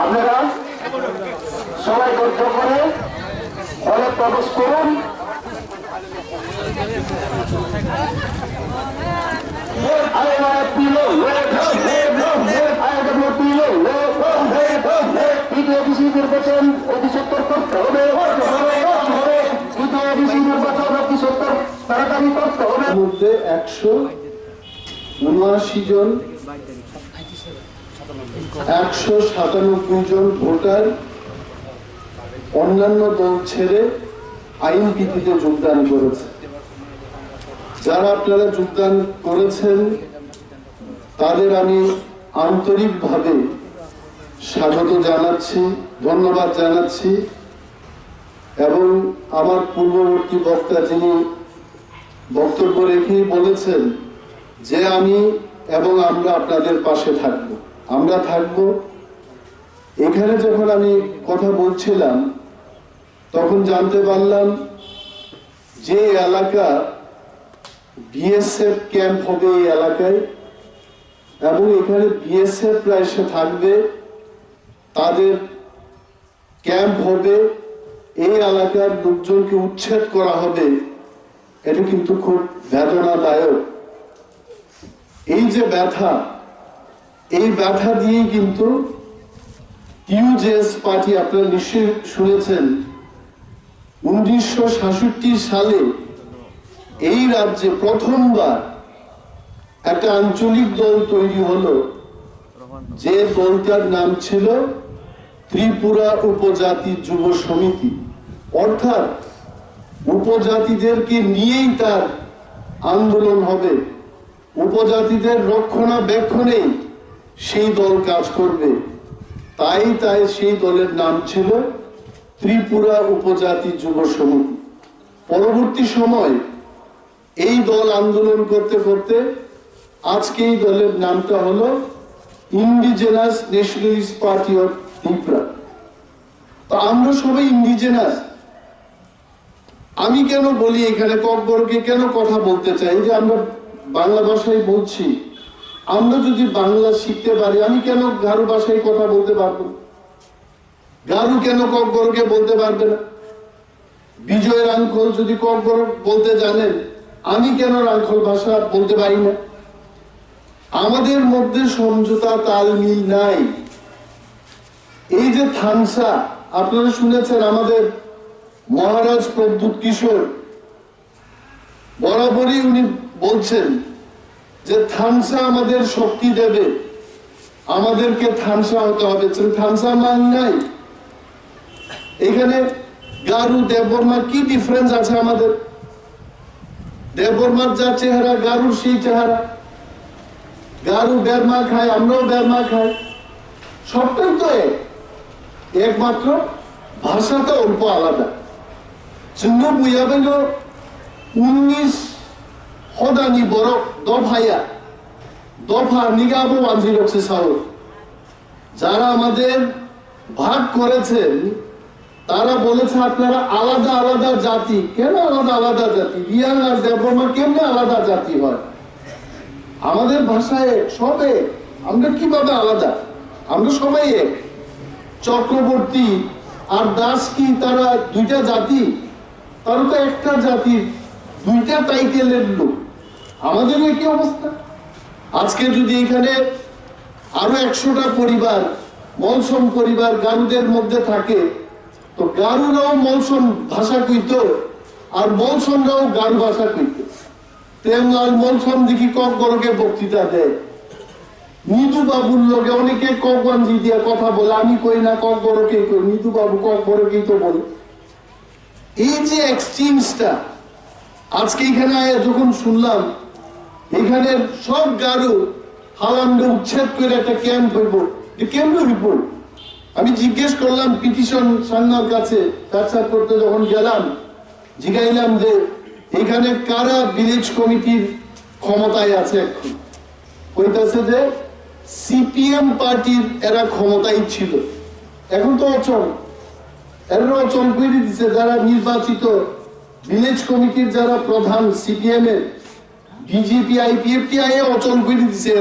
আপনারা সবাই ধৈর্য করে হলে প্রবেশ করুন। নির্বাচন অতি সত্তর করতে হবে, নির্বাচন অতি সত্তর তাড়াতাড়ি করতে হবে। মধ্যে 179 জন 197 জন ভোটার অন্যান্য দল ছেড়ে আইন ভিত্তিতে যোগদান করেছে। যারা আপনারা যোগদান করেছেন তাদের আমি আন্তরিকভাবে স্বাগত জানাচ্ছি, ধন্যবাদ জানাচ্ছি। এবং আমার পূর্ববর্তী বক্তা যিনি বক্তব্য রেখেই বলেছেন যে আমি এবং আমরা আপনাদের পাশে থাকব, আমরা থাকব। এখানে যখন আমি কথা বলছিলাম তখন জানতে পারলাম যে এলাকা বিএসএফ ক্যাম্প হবে এই এলাকায়, এবং এখানে বিএসএফরা এসে থাকবে, তাদের ক্যাম্প হবে, এই এলাকার লোকজনকে উচ্ছেদ করা হবে। এটা কিন্তু খুব বেদনাদায়ক। এই যে ব্যথা, এই ব্যথা দিয়েই কিন্তু টিউজেএস পার্টি, আপনারা নিশ্চয়ই শুনেছেন, 1966 সালে এই রাজ্যে প্রথমবার একটা আঞ্চলিক দল তৈরি হলো, যে দলটার নাম ছিল ত্রিপুরা উপজাতি যুব সমিতি। অর্থাৎ উপজাতিদেরকে নিয়েই তার আন্দোলন হবে, উপজাতিদের রক্ষণাবেক্ষণেই সেই দল কাজ করবে। তাই সেই দলের নাম ছিল ত্রিপুরা উপজাতি যুব সমিতি। পরবর্তী সময় এই দল আন্দোলন করতে করতে আজকে এই দলের নামটা হলো indigenous nationalist party of Tripura. তো আমরা সবাই ইন্ডিজেনাস। আমি কেন বলি এখানে ককবরকে কেন কথা বলতে চাই, যে আমরা বাংলা ভাষায় বলছি, আমরা যদি বাংলা শিখতে পারি, আমি কেন গারো ভাষায় কথা বলতে পারবো? গারু কেন ককবরকে বলতে পারবে না? বিজয় রাংখল যদি ককবর বলতে জানেন, আমি কেন রাংখল ভাষা বলতে পারি না? আমাদের মধ্যে সমঝোতা তাল মিল নাই। এই যে থানসা আপনারা শুনেছেন, আমাদের মহারাজ প্রদ্যুৎ কিশোর বরাবরই উনি বলছেন যে থানসা আমাদের শক্তি দেবে, আমাদেরকে থানসা হতে হবে। থানসা মান নাই। এখানে গারু দেববর্মা কি ডিফারেন্স আছে? আমাদের দেববর্মার যা চেহারা, গারুর সেই চেহারা। গারু বেরমা খায়, আমরাও বেরমা খাই, সবটাই তো একমাত্র ভাষাটা অল্প আলাদা। চিহ্ন বুঝাবেন 19 হদানি বড় দফাইয়া দফা নিগাবো বাঞ্জি রক্ষে সাহর। যারা আমাদের ভাগ করেছেন তারা বলেছে আপনারা আলাদা আলাদা জাতি। কেন আলাদা আলাদা জাতি? রিয়াং আর দেববর্মা কেমনে আলাদা জাতি হয়? আমাদের ভাষায় সব এক, আমরা কিভাবে আলাদা? আমরা সবাই এক। চক্রবর্তী আর দাস কি তারা দুইটা জাতি? তারা তো একটা জাতির, দুইটা টাইটেলের লোক। আমাদেরও একই অবস্থা। আজকে যদি এখানে আরো 100টা পরিবার, মলসম পরিবার গারুদের মধ্যে থাকে, তো গারুরাও মলসম ভাষা কইত আর মলসমরাও গারু ভাষা কইত। প্রেমলাল মলসম দেখি ককবরকে বক্তৃতা দেয়, নিদু বাবুর লোকে অনেকে ককবাঞ্জি দিয়া কথা বলে, আমি কই না, ককবরকে কই, নিদু বাবু ককবরকেই তো বলে। এই যে এক্সচেঞ্জটা আজকে এখানে যখন শুনলাম, এখানে সব গারু হালামকে উচ্ছেদ করে একটা ক্যাম্প হইব, কেমন রিপোর্ট? আমি জিজ্ঞেস করলাম পিটিশন সান্নার কাছে, করতে যখন গেলাম জিগাইলাম যে এখানে কারা ভিলেজ কমিটির ক্ষমতায় আছে? এখন কইতাছে যে সিপিএম পার্টির এরা ক্ষমতায় ছিল, এখন তো অচল। এরা অচল করে দিচ্ছে যারা নির্বাচিত ভিলেজ কমিটির যারা প্রধান সিপিএম এর, বিজেপি আইপিএফটিআই অচল করে দিচ্ছে।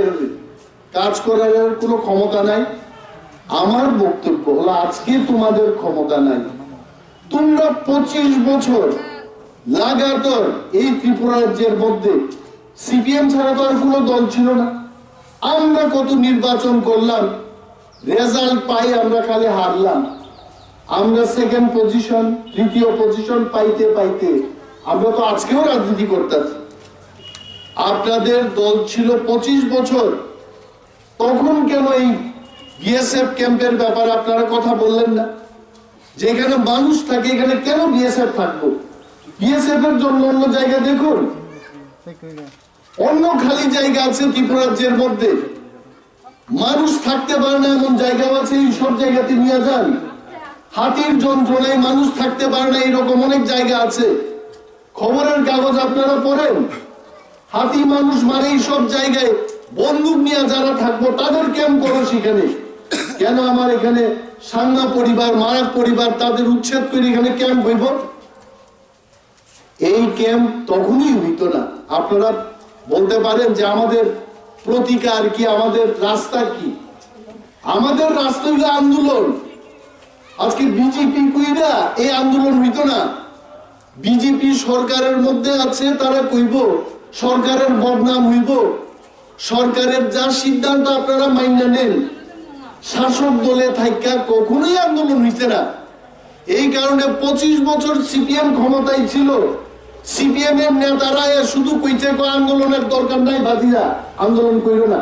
কাজ করার কোনো ক্ষমতা নাই। আমার বক্তব্য হলো আজকে তোমাদের ক্ষমতা নাই। তোমরা 25 বছর লাগাতার এই ত্রিপুরা রাজ্যের মধ্যে সিপিএম ছাড়া তো আর কোনো দল ছিল না। আমরা কত নির্বাচন করলাম, রেজাল্ট পাই আমরা খালি হারলাম। আমরা সেকেন্ড পজিশন, তৃতীয় পজিশন পাইতে পাইতে আমরা তো আজকেও রাজনীতি করতেছি। আপনাদের দল ছিল 25 বছর, তখন কেন এই বিএসএফ ক্যাম্পের ব্যাপারে আপনারা কথা বললেন না? যেখানে মানুষ থাকে এখানে কেন বিএসএফ থাকবো? বিএসএফ এর জন্য অন্য জায়গা দেখুন, অন্য খালি জায়গা আছে ত্রিপুরা রাজ্যের মধ্যে, মানুষ থাকতে পারে না এমন জায়গাও আছে, এই সব জায়গাতে নিয়ে যান। হাতির যন্ত্রণায় মানুষ থাকতে পারে না এরকম অনেক জায়গা আছে। খবরের কাগজ আপনারা পড়েন, হাতি মানুষ মারে এই সব জায়গায়। বন্দুক নিয়ে যারা থাকবো তাদের ক্যাম্প করো সেখানে। কেন আমার এখানে সাংমা পরিবার, মারাক পরিবার, তাদের উচ্ছেদ করে এখানে ক্যাম্প হইব? এই ক্যাম্প তখনই হইতো না। আপনারা বলতে পারেন যে আমাদের প্রতিকার কি, আমাদের রাস্তা কি? আমাদের রাস্তা হইল আন্দোলন। আজকে বিজেপি কইরা এই আন্দোলন হইতো না। বিজেপি সরকারের মধ্যে আছে, তারা কইব সরকারের বদনাম হইব। সরকারের যা সিদ্ধান্ত আপনারা মাইনা নেন, শাসক দলে থাইকা কখনোই আন্দোলন হইছে না। এই কারণে 25 বছর সিপিএম ক্ষমতায় ছিল। সিপিএম এর নেতারা শুধু কইছে আন্দোলনের দরকার নাই, বাদিরা আন্দোলন কইরো না।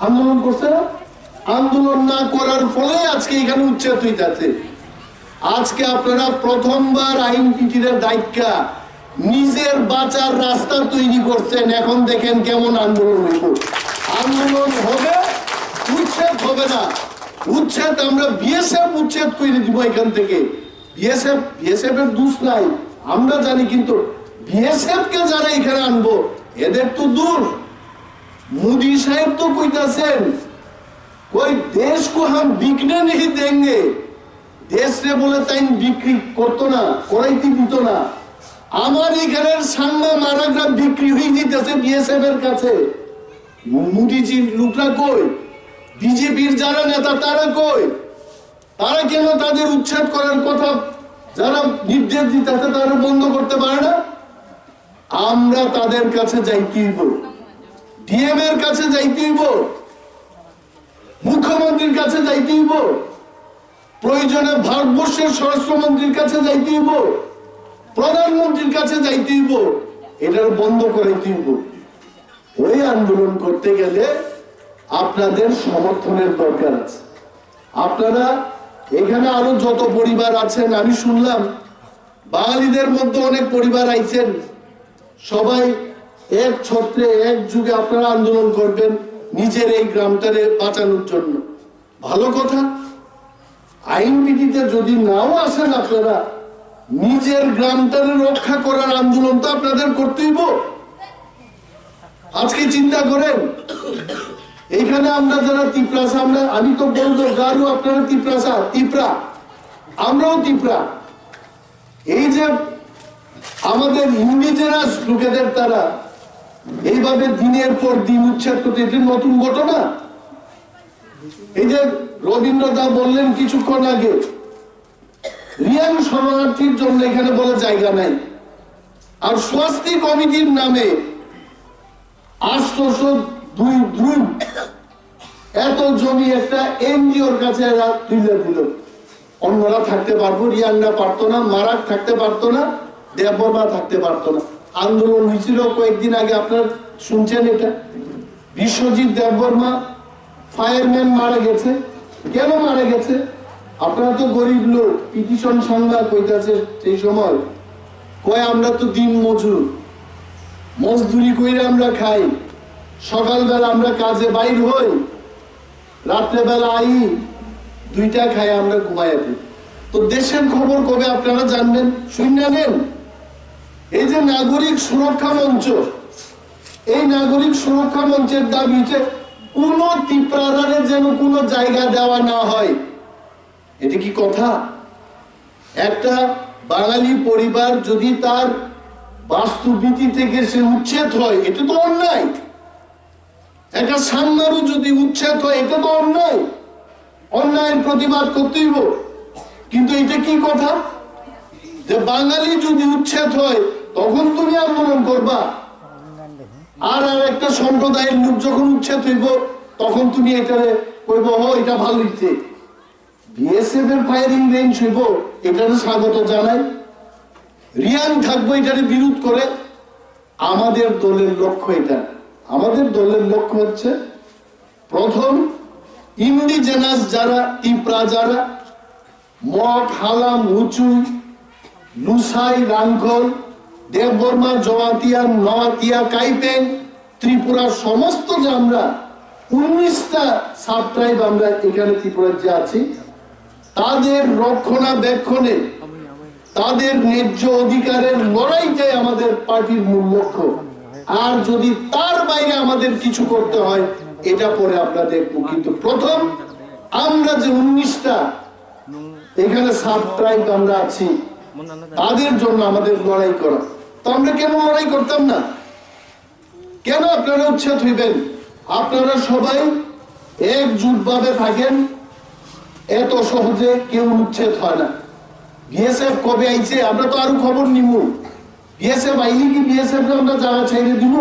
আন্দোলন করছে না? আন্দোলন না করার ফলে আজকে এখানে উচ্ছেদ হইতাছে। আজকে আপনারা প্রথমবার আইন পিটির দায়িত্বা নিজের বাঁচার রাস্তা তৈরি করছেন। এখন দেখেন কেমন আন্দোলন হইব। আন্দোলন হবে, উচ্ছেদ হবে না। উচ্ছেদ আমরা বিএসএফ উচ্ছেদ করে দিব এখান থেকে। বিএসএফ এর দোষ নাই আমরা জানি, কিন্তু বিএসএফ কে যারা এখানে আনবো এদের তো দূর। মোদি সাহেব তো কইতাছেন कोई देश को हम बिकने नहीं देंगे। देश रे बोले তাই বিক্রি করতো না, করাইতে দিত না। আমার এখানের সাংমা মারাকরা বিক্রি হয়ে যেতেছে বিএসএফ এর কাছে। মোদিজির লোকরা কই? বিজেপির যারা নেতা তারা কই? তারা কেন তাদের উচ্ছেদ করার কথা যারা নির্দেশ দিতেছে তারা বন্ধ করতে পারে না? আমরা তাদের কাছে যাইতে হইব, ডিএম এর কাছে যাইতে হইব, মুখ্যমন্ত্রীর কাছে যাইতে হইব, প্রয়োজনে ভারতবর্ষের স্বরাষ্ট্রমন্ত্রীর কাছে যাইতে হইব, প্রধানমন্ত্রীর কাছে যাইতে হইব। এটার বন্ধ করাইতে হইব। ওই আন্দোলন করতে গেলে আপনাদের সমর্থনের দরকার আছে। আপনারা এখানে আরো যত পরিবার আছেন, আমি শুনলাম বাঙালিদের মধ্যে অনেক পরিবার আইছেন, সবাই এক ছত্রে এক যুগে আপনারা আন্দোলন করবেন নিজের এই গ্রামটারে বাঁচানোর জন্য। ভালো কথা। আইন বিধিতে যদি নাও আসেন, আপনারা নিজের গ্রামটারে রক্ষা করার আন্দোলন তো আপনাদের করতেই। আজকে চিন্তা করেন, এইখানে আমরা যারা তিপ্রাসা, আমি তো বলবো গারু, আপনারা তিপ্রাসা, তিপ্রা, আমরাও তিপ্রা। এই যে আমাদের ইন্ডিজেনাস লোকেদের তারা এইভাবে দিনের পর দিন উচ্ছেদ করতে, এটি নতুন ঘটনা। এই যে রবীন্দ্র দা বললেন কিছুক্ষণ আগে, রিয়াং শরণার্থীর জন্য এখানে বলে জায়গা নাই, আর স্বাস্থ্য কমিটির নামে 802 এত জমি একটা এনজিওর কাছে এরা তুলে দিল। অন্যরা থাকতে পারবো, রিয়াংরা পারতো না, মারাক থাকতে পারতো না, দেববর্মা থাকতে পারতো না। আন্দোলন হয়েছিল কয়েকদিন আগে, আপনারা শুনছেন এটা। বিশ্বজিৎ দেববর্মা ফায়ারম্যান মারা গেছে। কেন মারা গেছে? আপনারা তো গরিব লোক, পিটিশন সংবাদ কইতাছে সেই সময়, কয় আমরা তো দিন মজুর, মজদুরি কইরা আমরা খাই, সকালবেলা আমরা কাজে বাইর হই, রাত্রেবেলা আই, 2টা খাই, আমরা ঘুমাই। তো দেশের খবর কবে আপনারা জানবেন? শুনে নেন। এই যে নাগরিক সুরক্ষা মঞ্চ, এই নাগরিক সুরক্ষা মঞ্চের দাবি হচ্ছে কোন ত্রিপুরারে যেন কোনো জায়গা দেওয়া না হয়। এটা কি কথা? একটা বাঙালি পরিবার যদি তার বাস্তুবিধি থেকে সে উচ্ছেদ হয়, এটা তো অন্যায়। একটা সাম্মারু যদি উচ্ছেদ হয়, এটা তো অন্যায়। অন্যায়ের প্রতিবাদ করতেই হবে। কিন্তু এটা কি কথা যে বাঙালি যদি উচ্ছেদ হয় তখন তুমি আন্দোলন করবা, আর একটা সম্প্রদায়ের লোক যখন উচ্ছেদ হইব তখন তুমি এটা কইব এটা ভালো হইছে। বিএসএফ এর ফায়ারিং রেঞ্জ হইব, এটার স্বাগত জানাই, রিয়ান থাকবো এটার বিরোধ করে। আমাদের দলের লক্ষ্য এটা, আমাদের দলের লক্ষ্য হচ্ছে প্রথম ইন্ডিজেনাস যারা, ত্রিপুরা যারা, মগ, হালাম, উঁচুই, লুসাই, রাংখল, দেববর্মা, জওয়াতিয়া, নওয়াতিয়া, কাইপেন, ত্রিপুরার সমস্ত যে আমরা 19টা সাব ট্রাইব আমরা এখানে ত্রিপুরার যে আছি, তাদের রক্ষণাবেক্ষণে, তাদের ন্যায্য অধিকারের লড়াইটাই আমাদের পার্টির মূল লক্ষ্য। আর যদি তার বাইরে আমাদের কিছু করতে হয় এটা পরে আমরা দেখবো। কিন্তু প্রথম আমরা যে 19টা এখানে সাব ট্রাইব আমরা আছি, তাদের জন্য আমাদের লড়াই করা। তো আমরা কেন লড়াই করতাম না? কেন আপনারা উচ্ছেদ হইবেন? আপনারা সবাই একজুট ভাবে থাকেন, এত সহজে কেউ উচ্ছেদ হয় না। বিএসএফ কবে আইছে আমরা তো আরো খবর নিব। বিএসএফ আইলে কি বিএসএফ আমরা জায়গা ছেড়ে দিব?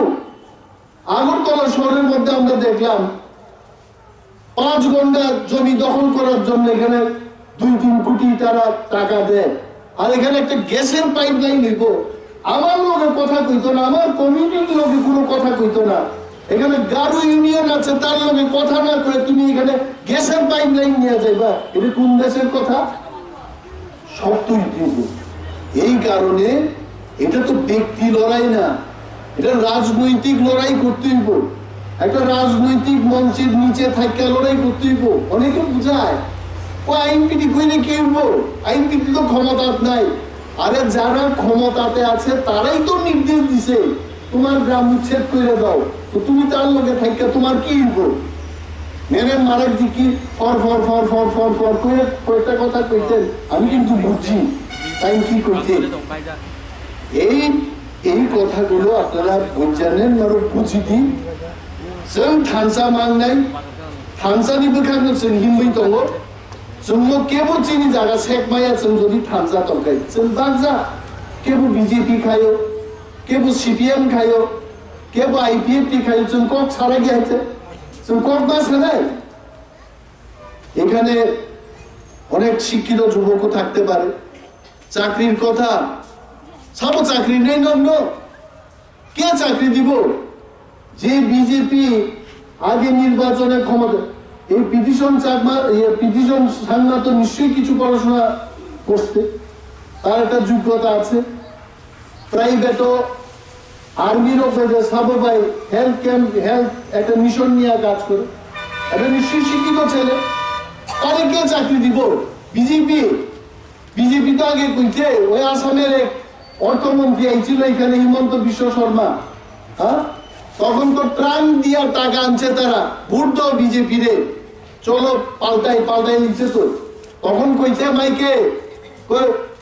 আগরতলা শহরের মধ্যে আমরা দেখলাম 5 ঘন্টা জমি দখল করার জন্য এখানে 2-3 কোটি তারা টাকা দেয়। আর এখানে একটা গ্যাসের পাইপ লাইন নিব, আমার লোকের কথা কইতো না, আমার কমিউনিটির লোকে কোনো কথা কইতো না। এখানে গারো ইউনিয়ন আছে, তার লোকে কথা না করে তুমি এখানে গ্যাসের পাইপ লাইন নিয়ে যাইবা, এটা কোন দেশের কথা? সত্যই দিব। এই কারণে এটা তো ব্যক্তি লড়াই না, এটা রাজনৈতিক লড়াই করতে হইব। একটা রাজনৈতিক মঞ্চের নিচে থাকা লড়াই করতে হইব। অনেকে বুঝায় ও আইন পিটি কইলে কি হইব, আইন পিটি তো ক্ষমতা নাই। আরে যারা ক্ষমতাতে আছে তারাই তো নির্দেশ দিছে তোমার গ্রাম উচ্ছেদ করে দাও, তো তুমি তার লোকে থাকা তোমার কি হইব? মেনে মারার দিকে for for for for for for করে কয়েকটা কথা কইতেন, আমি কিন্তু বুঝছি তাই কি করতে। এই এই কথাগুলো আপনারা জানেন, আরো বুঝি দিন। जों थांसा मांगनाय थांसानि बोखारनो जों हिमबै दङ। जोंनो केबो जोंनि जागा सेकमाया जों जुदि थांसा दंखाय जों बांजा केबो बिजेपि खायो, केबो सिपिएम खायो, केबो आईपीएफटी खायो, जों কক ছাড়া গিয়েছে, जों কক না ছাড়াই। এখানে অনেক শিক্ষিত যুবকও থাকতে পারে, চাকরির কথা সব চাকরি নেই, নন্য কে চাকরি দিব? যে বিজেপি আগে নির্বাচনে ক্ষমতা, এই পিটিশন সাংমা তো নিশ্চয়ই কিছু পড়াশোনা করতে, তার একটা যোগ্যতা আছে। প্রাইভেটও আর্মিরও সাবো ভাই হেলথ ক্যাম্প, হেলথ একটা মিশন নিয়ে কাজ করে, এটা নিশ্চয়ই শিক্ষিত ছেলে, তারে কে চাকরি দিব? বিজেপি। বিজেপি তো আগে কইছে, ওই আসামের এক অর্থমন্ত্রী আইছিল এখানে, হিমন্ত বিশ্ব শর্মা, হ্যাঁ, তখন তো ট্রাম দিয়া টাকা আনছে তারা, ভোট দাও বিজেপি রে, চলো পাল্টাই পাল্টাই নিচ্ছে। তো তখন কইছে মাইকে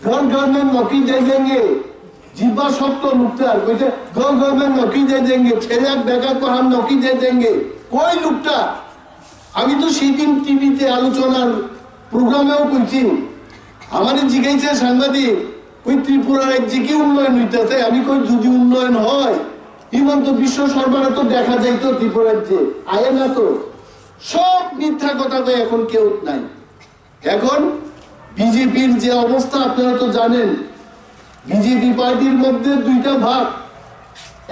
घर घर में नौकरी दे देंगे, जिब्बा शब्द लुकटार कइছে घर घर में नौकरी दे देंगे, ছেলে বেকার को हम नौकरी दे देंगे। কই লুকটা? আমি তো সেদিন টিভিতে আলোচনার প্রোগ্রামেও কইছি, আমাদের জিজ্ঞাসা সাংবাদিক কই ত্রিপুরার একদিকে উন্নয়ন হইতেছে, আমি কই যদি উন্নয়ন হয় হিমন্ত বিশ্ব শর্মারা তো দেখা যাইতো ত্রিপুরার যে আয় না, তো সব মিথ্যা কথা কই, এখন কেউ নাই। এখন বিজেপির যে অবস্থা আপনারা তো জানেন, বিজেপি পার্টির মধ্যে 2টা ভাগ,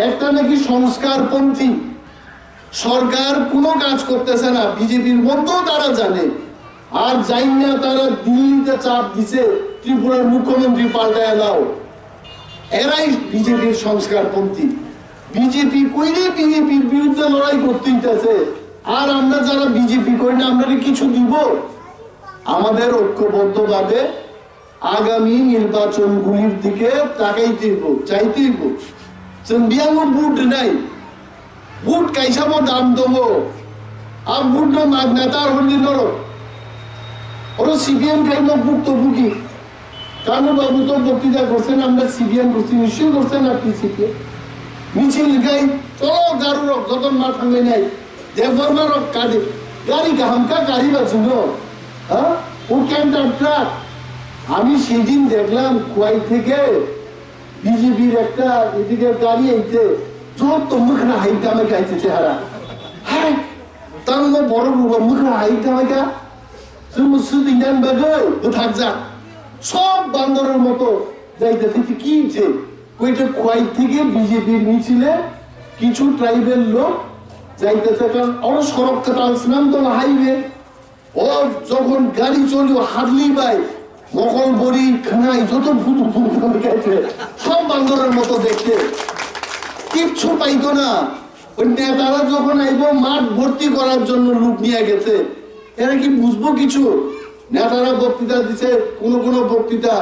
একটা নাকি সংস্কারপন্থী, সরকার কোনো কাজ করতেছে না, বিজেপির মধ্যেও তারা জানে, আর যাই না তারা দিল্লিতে চাপ দিছে ত্রিপুরার মুখ্যমন্ত্রী পাল্টায় দাও, এরাই বিজেপির সংস্কারপন্থী। বিজেপি কইলে বিজেপির বিরুদ্ধে লড়াই করতে হইতেছে, আর আমরা যারা বিজেপি করি না আমরা কিছু দিব? আমাদের ঐক্যবদ্ধভাবে আগামী নির্বাচনগুলির দিকে তাকাইতেইব চাইতেইব जों बियावनो बुट নাই বুট কাইসাবো দাম দেবো আর বুট না মাগনাতা হলি নরো ওরা সিপিএম খাইল বুট তো বুকি কানু বাবু তো বক্তৃতা করছেন আমরা সিপিএম করছি নিশ্চয়ই করছেন আপনি সিপিএম মিছিল গাই চলো গারু রক যত মা থাকলে নাই দেববর্মা রক কাঁদে গাড়ি হামকা গাড়ি বাঁচুন হ্যাঁ ও ক্যান্টার ট্রাক আমি সেদিন দেখলাম কুয়াই থেকে বিজেপির একটা এদিকে গাড়ি আইছে যত মুখরা হাইটা আমাকে আইছে চেহারা হ্যাঁ তার বড় বড় মুখরা হাইটা আমাকে जों सुदिनान बागै गोथाक जा সব বান্দরের মতো যাইতেছে কি হচ্ছে ওইটা খোয়াই থেকে বিজেপি মিছিলে কিছু ট্রাইবেল লোক যাইতেছে কারণ ওরা সড়ক টানছিলাম তো হাইওয়ে ও যখন গাড়ি চলি হারলি বাই মকল বড়ি খানাই যত ফুটু ফুটু গেছে সব বান্দরের মতো দেখতে কিচ্ছু পাইতো না ওই নেতারা যখন আইব মাঠ ভর্তি করার জন্য লোক নিয়ে গেছে এরা কি বুঝবো কিছু নেতারা বক্তৃতা দিচ্ছে কোন কোন বক্তৃতা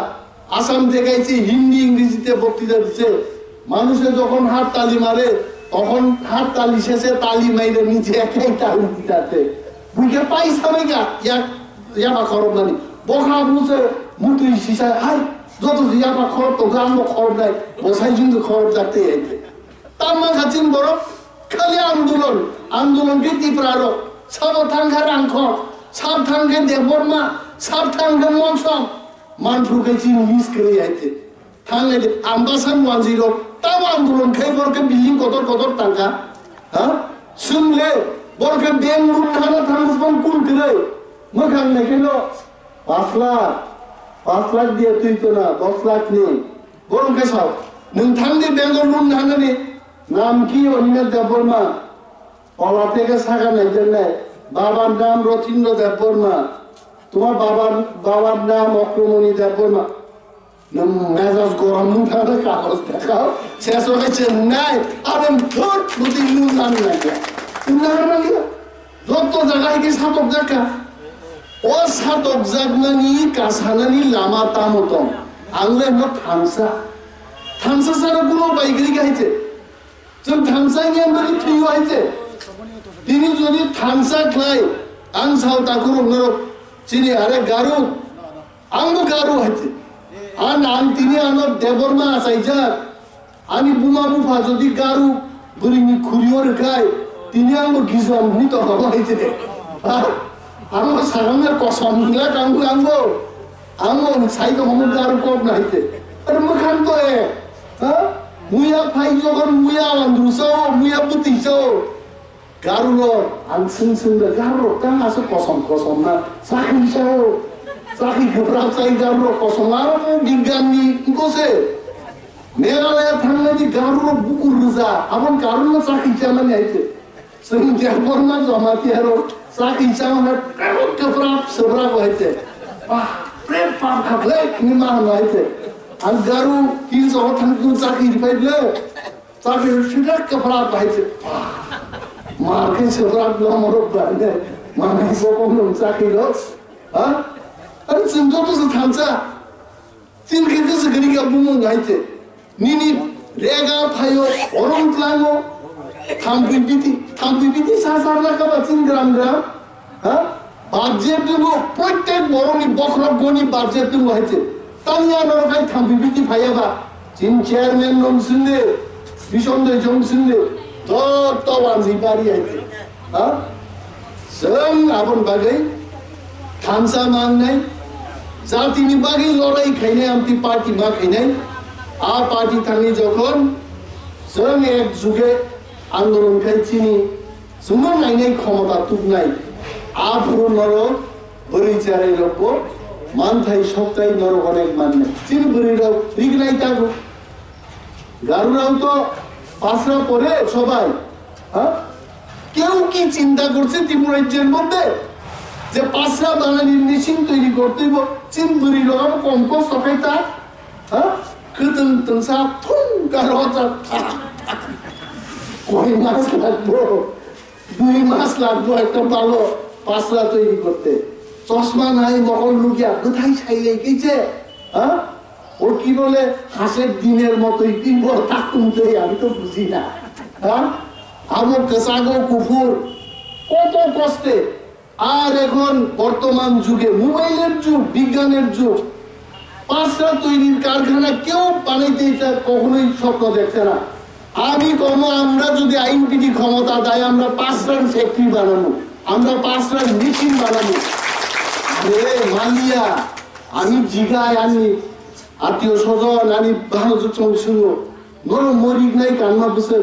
আসাম থেকে আইছে হিন্দি ইংরেজিতে বক্তৃতা দিচ্ছে মানুষে যখন হাত তালি মারে তখন হাত তালি শেষে তালি মাইরে নিচে একাই তালি দিতে বুঝে পাইছে না ইয়াবা খরব নানি বখা বুঝে মুতুই সিসা হাই যত ইয়াবা খরব তো গ্রাম খরব নাই বসাই কিন্তু খরব যাতে আইতে তার মা খাচ্ছেন বড় খালি আন্দোলন আন্দোলনকে তীব্রারো সাবধানখা রাংখ সাবধানখা দেববর্মা সাবধানখা মনসম মানফুকাইছি মিস করে আইতে থাংলে আম্বাসান 10 তাও আন্দোলন খাই বরকে বিল্ডিং কত টাকা হ্যাঁ শুনলে বরকে বেন লুট খানা থাংসবন কোন করে মোখান নেকেল 5 লাখ দিয়ে তুই তো না 10 লাখ নেই বরকে সব নोंथांनि বেঙ্গল লুট খানানি নাম কি অনিমেষ দেববর্মা ওলা থেকে শাখা নাই জন্য বাবার নাম রথীন্দ্র দেববর্মা তোমার বাবার নাম অক্রমণী দেববর্মা মেজাজ গরম উঠালে কাগজ দেখাও শেষ হয়েছে নাই আরে ধর দুটি নুন নাম লাগে যত জায়গায় কি সাতক দেখা ও সাতক জাগনানি কাসানানি লামা তামতম আংলে থামসা ছাড়া কোনো বাইকরি গাইছে जों थांसानि आंबो थैयो आइছে তিনি যদি থামসা খাই আং সাউ তাকুর নরক চিনি আরে গারু আঙ্গো গারু আছে আন আন তিনি আনো দেববর্মা আসাইজা আমি বুমা বুফা যদি গারু বুড়িনি খুরিওর খাই তিনি আঙ্গো গিজম নিত হবো হইছে আঙ্গো সারামের কসম নিলা আঙ্গো সাইতো হমো গারু কব না হইছে আরে মুখান তো হ্যাঁ মুয়া ফাই যখন মুয়া আন্দুসো মুয়া পুতিসো গারুলো আনসিং গারুলো কাং আসো কসম না সাকি গোবরাব চাই গারুলো কসম আর বিজ্ঞানী কোসে মেঘালয় থামলে দি গারুলো বুকুর রুজা আপন গারুলো সাকি চামানে আইছে সং দেববর্মা জমাতি হারো সাকি চামানে গোবরাব সবরাব হইছে প্রেম পাপ খাবলে কিমা হইছে আর গারু কি সব থাকু চাকরি পাইলে চাকরি সেটা কপড়া পাইছে মারকে সবরাব লমরো বানে মানে বকম চাকরি লস হ্যাঁ আরে চিন্তা তো থামছা চিনকে কিছু গরি কা বুমু গাইছে নিনি রেগা ফাইও অরম প্লানো থামপিপিতি সাসার লাগা বাচিন গ্রাম হ্যাঁ বাজেট দেব প্রত্যেক বড়নি বখরব গনি বাজেট দেব হইছে তানিয়া নরকাই থামপিপিতি ফাইয়াবা চিন চেয়ারম্যান নমসিন্দে বিশন্দে জংসিন্দে যত ওয়ানজি পারি আইছে হ্যাঁ जों आबन बागै थामसा मांगनाय जातिनि बागै लड़ाई खायनाय आमति पार्टी मा खायनाय आ पार्टी थांनि जखन जों एक जुगे आंदोलन खायथिनि जोंनो नायनाय क्षमता तुगनाय आ पुरो नरक बोरै चारै रखबो मानथाय सप्ताय नरक अनेक माननाय चिन बोरै राव रिगनाय तागो गारुराव तो पासरा परे सबाই হ্যাঁ কেউ কি চিন্তা করছে ত্রিপুরা রাজ্যের মধ্যে যে পাঁচরা বাঙালির মেশিন তৈরি করতে চিনবুরি রকম কম সকাইতা হ্যাঁ কতন তনসা ফুং কারোটা কই মাস লাগবো 2 মাস লাগবো একটা ভালো পাঁচরা তৈরি করতে চশমা নাই মকল লুকিয়া কোথায় ছাইলে গেছে হ্যাঁ ও কি বলে হাঁসের দিনের মতোই তিনবার থাকুনতে আমি তো বুঝি না হ্যাঁ আমো কেসাগো কুকুর কত কষ্টে আর এখন বর্তমান যুগে মোবাইলের যুগ বিজ্ঞানের যুগ পাঁচটা তৈরির কারখানা কেউ বানাইতে কখনোই স্বপ্ন দেখছে না আমি কম আমরা যদি আইনপিটি ক্ষমতা দেয় আমরা 5 রান ফ্যাক্টরি বানাবো আমরা 5 রান মেশিন বানাবো রে মালিয়া আমি জিগায় আমি আত্মীয় স্বজন আমি ভারত শুনল ধরো মরিক নাই কান্না বসে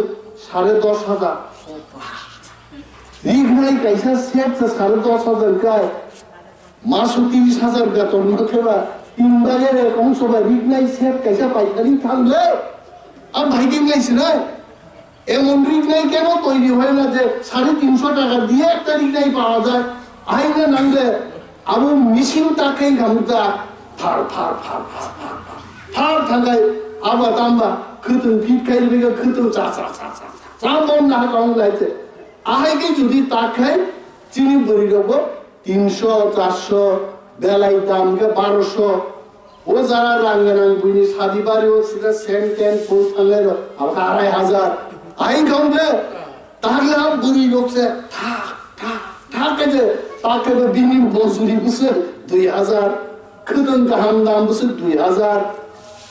10,500 রিক নাই কাইসা সেট 10,500 কায় মাসও 30,000 বেতন খেলা 3 বাগের অংশ বা রিক নাই সেট কাইসা পাইকারি থাকলে আর ভাইকিং লাইছে না এমন রিক নাই কেন তৈরি হয় না যে 350 টাকা দিয়ে একটা রিক নাই পাওয়া যায় আইনে নামলে আবু মেশিন তাকেই ঘামতা ফার ফার ফার ফার ফার ফার থাকায় আবার তাম্বা খুতুন ফিট খাইলে বেগে খুতুন চা চা চা চা চা মন না কাউন লাইছে আহাইকে যদি তাকাই চিনি বড়ি রব 300 400 বেলাই দাম কে 1200 ও যারা রাঙ্গানাং বুনি শাদি বাড়ি ও সেটা সেন্ট টেন ফুল থাকলে আবার 2,500 আই খাউলে তাহলে আম বুড়ি লোকছে থাক থাক থাকে যে তাকে তো বিনি মজুরি বসে 2,000 খুদন কাহাম দাম বসে 2,000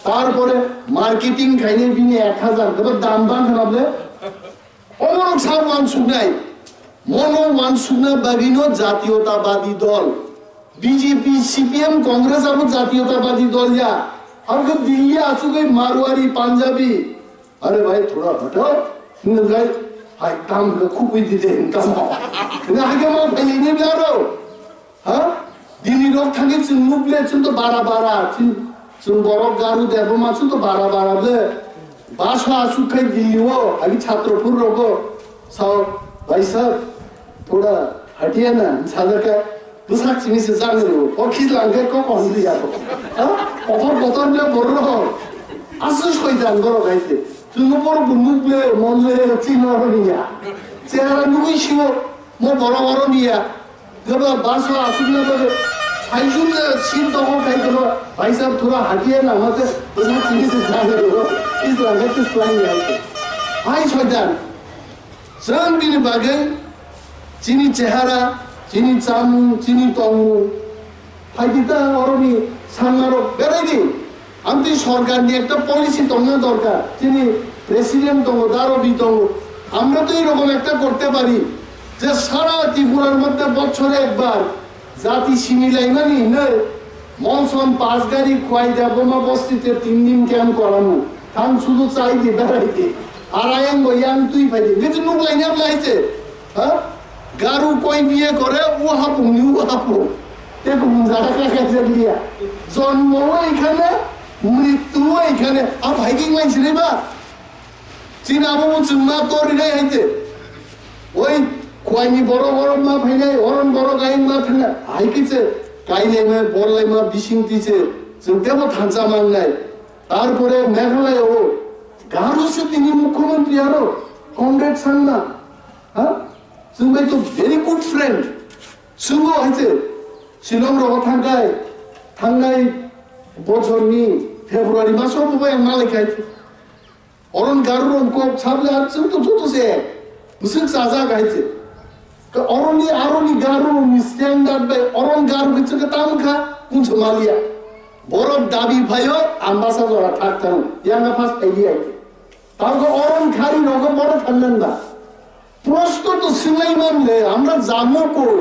তারপরে মার্কেটিং খাইনে বিনি 1,000 তবে দাম দাম খানাবলে অমরক সাহ মানসুক নাই মনো মানসুকনা বিভিন্ন জাতীয়তাবাদী দল বিজেপি সিপিএম কংগ্রেস আবার জাতীয়তাবাদী দল যা আমাকে দিল্লি আসুক মারোয়ারি পাঞ্জাবি अरे भाई थोड़ा हटो भाई हाय काम खूब ही दीजिए काम आगे मैं पहले नहीं जा रहा हूँ हाँ दिल्ली लोग थके चुन्नुक ले चुन तो 12 चुन बड़ों गारू देवो माँ चुन तो 12 ले बाशा आसुक कहीं दिल्ली वो अभी छात्रों पुर रोको सो भाई साहब थोड़ा हटिए ना ज़्यादा क्या दूसरा चीनी से जाने दो और किस लंगे को कौन दिया तो हाँ और बतौर में बोल रहा हूँ आसुस कोई जान करो कैसे तुम पर बुनुकले मनले चिनो निया চেহারা নুই ছিল মো বড় বড় নিয়া जब बास আসুনে বলে সাইজুন সিন তো খাই দিল ভাই সাহেব थोड़ा हटिए ना मत उसमें चीनी से जाने दो इस लगे किस प्लान में आते हाय শয়তান জান দিন বাগে চিনি চেহারা চিনি চামু চিনি তমু ফাইদিতা অরনি সাংনারো বেরাইদি আমি সরকার নিয়ে একটা পলিসি তোমার দরকার যিনি প্রেসিডেন্ট তোমার দারবি তোমার আমরা তো এরকম একটা করতে পারি যে সারা ত্রিপুরার মধ্যে বছরে একবার জাতি সিমিলাই মানি না মনসন 5 গাড়ি খোয়াই দেবো মা বস্তিতে 3 দিন ক্যাম্প করানো থাম শুধু চাই দি বেড়াইতে আর আইন বইয়ান তুই পাইলি বেশ নুক লাইনে লাইছে হ্যাঁ গারু কই বিয়ে করে ও হাপু নিউ হাপু দেখুন যারা কাছে দিয়া জন্ম এখানে মৃত্যু এখানে আর ভাইকিং মাইছে রে বা চীনা বাবু চুম্মা তোর রে হইতে ওই খোয়াইনি বড় বড় মা ভাইলাই অরণ বড় গাইন মা ফেনা হাইকিছে কাইলে মে বড়লাই মা বিশিং দিছে जों দেব থানসা মাংনাই তারপরে মেঘালয় ও গারুসে তিনি মুখ্যমন্ত্রী আরো কংগ্রেস সাংনা হ্যাঁ जों বাই তো ভেরি গুড ফ্রেন্ড সুঙ্গ হইছে শিলং রহ থাঙ্গাই বছরনি ফেব্রুয়ারি মাসও বই মালে খাইছে অরণ গারুর কোপ ছাবলে আছে তো যতসে মুসিক সাজা গাইছে অরণি গারু স্ট্যান্ডার্ড বাই অরণ গারু কিছু তাম খা কুছ মালিয়া বড় দাবি ভাইও আম্বাসাদর থাকতাম ইয়াঙ্গা ফার্স্ট আইডিয়া তারপর অরণ খারি রগ বড় থাকলেন না প্রশ্ন তো সিলাই মানলে আমরা জামো কই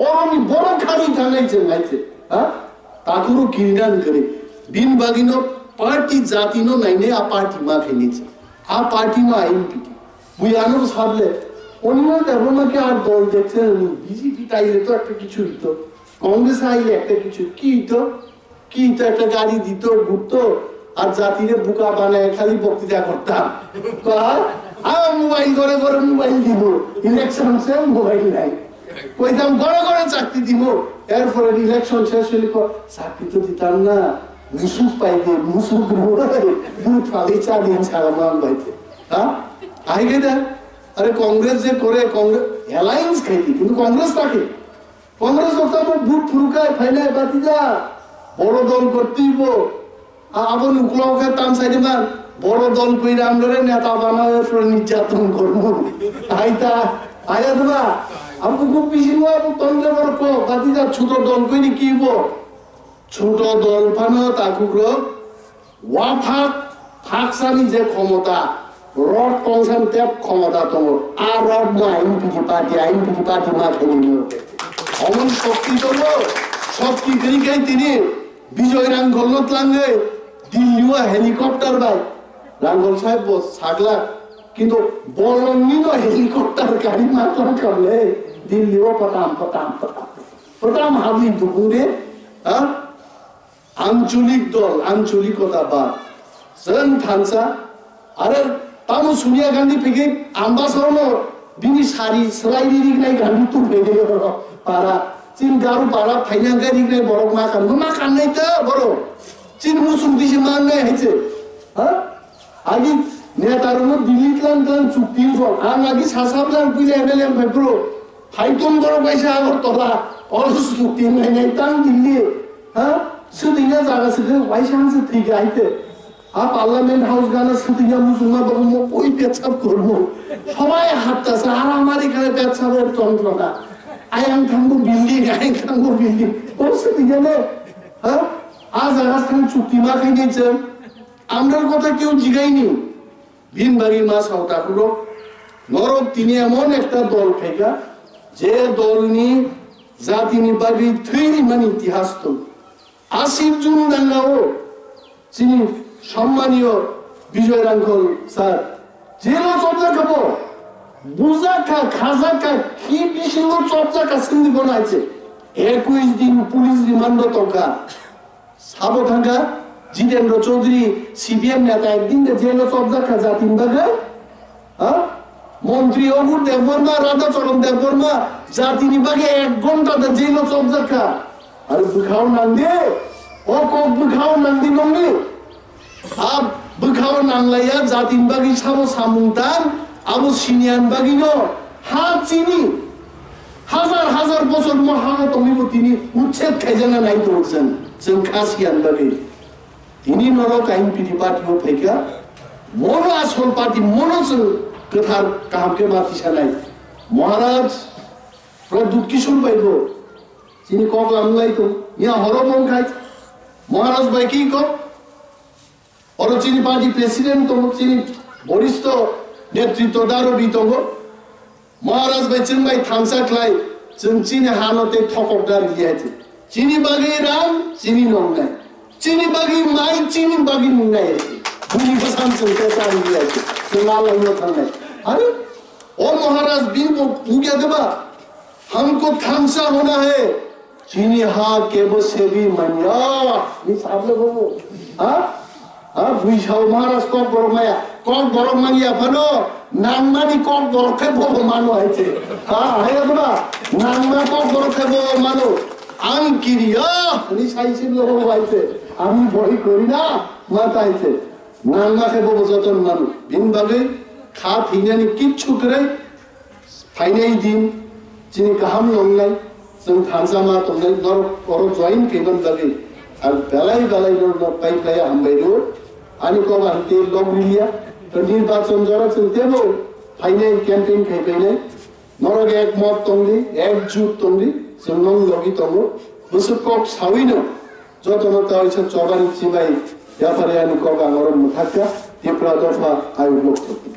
অরণি বড় খারি থাকাইছে গাইছে হ্যাঁ তাকুরু কিন্ডান করে बिन बागिनो पार्टी जातिनो नाइने आ पार्टी मा फेनिছে आ पार्टी मा आईएमपी বুয়ানো সাবলে অন্য দেবনাকে আর দল দেখছেন বিজেপি তাইলে তো একটা কিছু দিত কংগ্রেস আইলে একটা কিছু কি তো একটা গাড়ি দিত ঘুরতো আর জাতিরে বুকা বানায় খালি বক্তৃতা করতাম মোবাইল করে মোবাইল দিব ইলেকশন সে মোবাইল নাই কইতাম গড়ে চাকরি দিব এরপরে ইলেকশন শেষ হলে চাকরি তো দিতাম না মুসুক পাইতে মুসুক দুধ ফালি চা দিন ছাড়া মান পাইতে হ্যাঁ আইগে দা আরে কংগ্রেস যে করে কংগ্রেস অ্যালায়েন্স খাইতি কিন্তু কংগ্রেস থাকে কংগ্রেস ওটা বুট ফুরুকায় ফাইনায় বাতি যা বড় দল করতেইব আবার উকলাওকে টান সাইডে মান বড় দল কইরা আমরা নেতা বানাবে নির্যাতন করবো আইতা আয়া দেবা আমি খুব বেশি তন্ত্রে বড় কো বাতিদা ছোট দল কইনি কি ছোট দল ফানো তাকুর ওয়াফাক ফাকসানি যে ক্ষমতা রড কনসান ত্যাগ ক্ষমতা তোমার আর রড না আইনপিটি পার্টি মা খেলি অমন শক্তি তোমার শক্তি খেলিকাই তিনি বিজয় রাঙ্গল লাঙ্গে দিল্লিও হেলিকপ্টার বাই রাঙ্গল সাহেব ছাগলা কিন্তু বলনি তো হেলিকপ্টার গাড়ি মাত্র করলে দিল্লিও পতাম হাবলি দুপুরে আঞ্চলিক দল আঞ্চলিকতা বা জন থানসা আরে তামো সোনিয়া গান্ধী পেকে আম্বাসানো বিনি সারি সেলাই দিগনাই গান্ধী তু পেগে পারা চীন গারু পারা ফাইনাঙ্গা দিগনাই বড় মা কান্নাই তো বড় চীন মুসুম দিছে মান নাই হইছে হ্যাঁ আগে নেতারনো দিল্লি ক্লান চুক্তি ফল আং আগে সাসাবলান পিলে এমএলএ ভাইপ্রো ফাইটন বড় পয়সা আগর তোলা অলস চুক্তি নাই তাং দিল্লি হ্যাঁ শুধিনা জায়গা থেকে পয়সা আছে ঠিক আইতে পার্লামেন্ট হাউস গানা শুধিনা মুসলমান বাবু ওই পেছাব করবো সবাই হাঁটতেছে আর আমার এখানে পেছাবের যন্ত্রণা আয়াং থাকবো বিল্ডিং ও শুধিনা হ্যাঁ আজ আগাস্থান চুক্তি মা খাই দিয়েছে আমরার কথা কেউ জিগাইনি ভিনবাড়ির মা সাউতাকুলো নরক তিনি এমন একটা দল ফেকা যে দল নি জাতি নিবাবি থৈরি মানে ইতিহাস তো 80 জুন দাঙ্গাও তিনি সম্মানীয় বিজয় রাঙ্গল স্যার জেল চর্চা খাবো বুঝা খাজা কি বিশিল চর্চা সিন্ধি বানাইছে 21 দিন পুলিশ রিমান্ড টকা সাবো থাকা জিতেন্দ্র চৌধুরী সিপিএম নেতা একদিন জেল চর্চা খাজা তিন ভাগে মন্ত্রী অগুর দেববর্মা রাধাচরণ দেববর্মা জাতি নিবাগে 1 ঘন্টা জেল চর্চা খা আরে বুখাও নান্দে ও কক বুখাও নান্দি নঙ্গি আব বুখাও নাংলাইয়া জাতিন বাগি সাবো সামুংতান আবু সিনিয়ান বাগি ন হা চিনি হাজার বছর মহাগত তমিব তিনি উচ্ছেদ খাইজানা নাই করছেন जों खासियान बागै তিনি নরক আইনপিটি পার্টিও ফেকা মনো আসল পার্টি মনো जों गोथार गाहामके माथि सानाय महाराज प्रदूत किशोर बाइबो যিনি কক লামলাই তো ইয়া হরমন খাই মহারাজ ভাই কি কক और चीनी पार्टी प्रेसिडेंट तो चीनी वरिष्ठ नेतृत्व दारबी तो महाराज भाई चीन भाई थामसा क्लाई चीनी हानते थककदार लिया थे चीनी बागी राम चीनी नंगाई चीनी बागी माई चीनी बागी नंगाई भूमि पसंद चलते तार लिया थे चंगाल लगना थाने अरे ओ महाराज बिन वो पूजा देवा हमको थामसा होना है चीनी हाँ केबो से भी मनिया ये साहब लोगों हाँ बुझाओ महाराज कक बरमाया कक बरमानिया फनो नांगमानी कक बरखे बो मानो आइছে हाय बड़ा नांगमा कक बरखे बो मानो आं किरिया নি সাইছে লোক আইছে আমি বই করি না মাথা আইছে নাংমা কে বো যতন মানো দিন ভাবে খা থিনানি কিচ্ছু করে ফাইনাই দিন যিনি কাহাম লংলাই जों थानसामा तंनाय दर और जॉइन केबन लगे আর বেলাই পাইপ্লাই হামবাইরো আনি কবা তে লগরিয়া তো নির্বাচন যারা চলতেবো ফাইনাল ক্যাম্পেইন খাইপাইনে নরগ এক মত তংলি এক জুট তংলি সঙ্গং লগি তঙ্গ বসু কক সাউইনো যতন তাইছে চবানি চিবাই ব্যাপারে আনি কবা নরম থাকা তে প্রাদফা আই লক্ষ্য